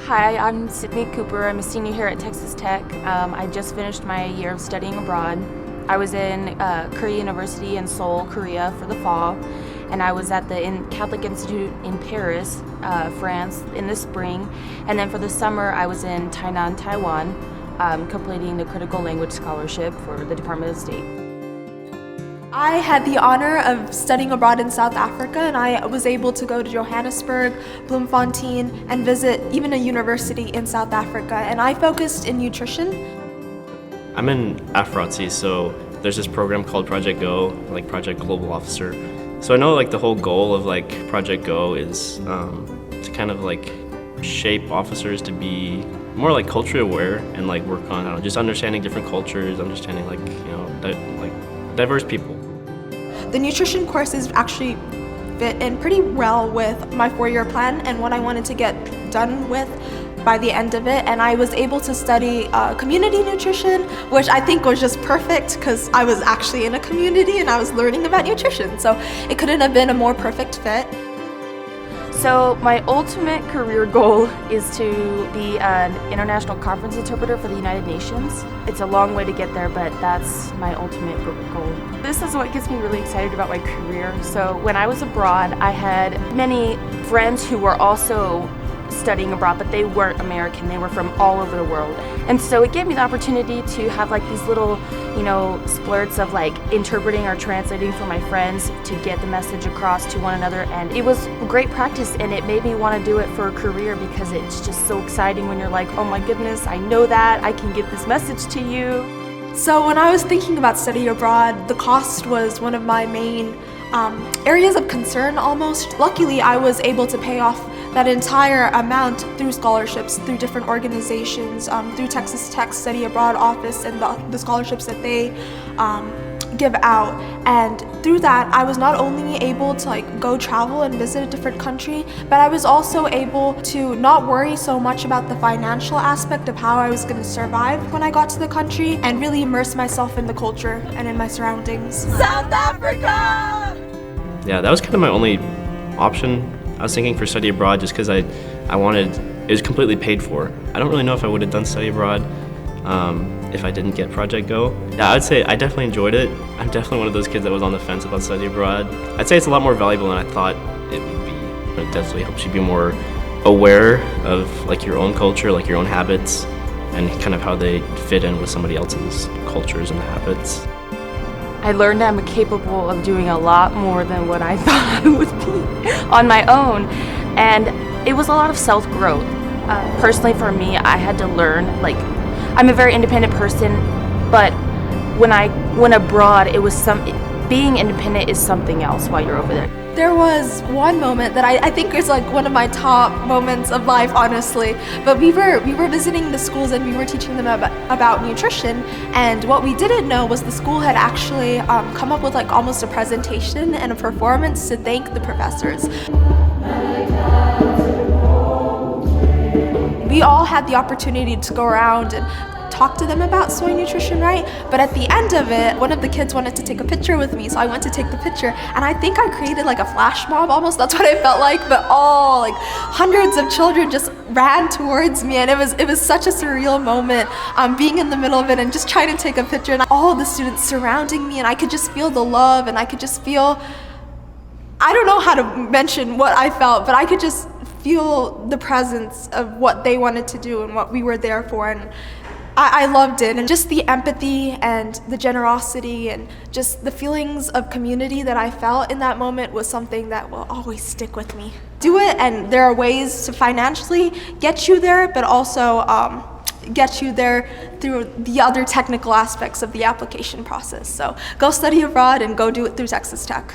Hi, I'm Sydney Cooper. I'm a senior here at Texas Tech. I just finished my year of studying abroad. I was in Korea University in Seoul, Korea for the fall, and I was at the Catholic Institute in Paris, France in the spring, and then for the summer I was in Tainan, Taiwan, completing the Critical Language Scholarship for the Department of State. I had the honor of studying abroad in South Africa, and I was able to go to Johannesburg, Bloemfontein, and visit even a university in South Africa, and I focused in nutrition. I'm in AFROTC, so there's this program called Project Go, like Project Global Officer. So I know like the whole goal of like Project Go is to kind of like shape officers to be more like culturally aware and like work on, I don't know, just understanding different cultures, understanding like, like diverse people. The nutrition courses actually fit in pretty well with my four-year plan and what I wanted to get done with by the end of it, and I was able to study community nutrition, which I think was just perfect because I was actually in a community and I was learning about nutrition, so it couldn't have been a more perfect fit. So my ultimate career goal is to be an international conference interpreter for the United Nations. It's a long way to get there, but that's my ultimate goal. This is what gets me really excited about my career. So when I was abroad, I had many friends who were also studying abroad, but they weren't American. They were from all over the world. And so it gave me the opportunity to have like these little, splurts of like interpreting or translating for my friends to get the message across to one another. And it was great practice, and it made me want to do it for a career because it's just so exciting when you're like, oh my goodness, I know that, I can get this message to you. So when I was thinking about study abroad, the cost was one of my main areas of concern almost. Luckily, I was able to pay off that entire amount through scholarships, through different organizations, through Texas Tech Study Abroad Office and the scholarships that they give out. And through that, I was not only able to go travel and visit a different country, but I was also able to not worry so much about the financial aspect of how I was going to survive when I got to the country and really immerse myself in the culture and in my surroundings. South Africa! Yeah, that was kind of my only option. I was thinking for study abroad just because I wanted, it was completely paid for. I don't really know if I would have done study abroad if I didn't get Project Go. Yeah, I would say I definitely enjoyed it. I'm definitely one of those kids that was on the fence about study abroad. I'd say it's a lot more valuable than I thought it would be. It definitely helps you be more aware of like your own culture, like your own habits, and kind of how they fit in with somebody else's cultures and habits. I learned I'm capable of doing a lot more than what I thought I would be on my own, and it was a lot of self-growth. Personally for me, I had to learn, I'm a very independent person, but when I went abroad, it was being independent is something else while you're over there. There was one moment that I think is one of my top moments of life, honestly. But we were visiting the schools and we were teaching them about nutrition. And what we didn't know was the school had actually come up with almost a presentation and a performance to thank the professors. We all had the opportunity to go around and talk to them about soy nutrition, right? But at the end of it, one of the kids wanted to take a picture with me, so I went to take the picture, and I think I created a flash mob almost. That's what it felt like. But all hundreds of children just ran towards me, and it was such a surreal moment, being in the middle of it and just trying to take a picture, and all the students surrounding me, and I could just feel the love, and I could just feel, I don't know how to mention what I felt, but I could just feel the presence of what they wanted to do and what we were there for. And I loved it, and just the empathy and the generosity and just the feelings of community that I felt in that moment was something that will always stick with me. Do it, and there are ways to financially get you there, but also get you there through the other technical aspects of the application process. So go study abroad and go do it through Texas Tech.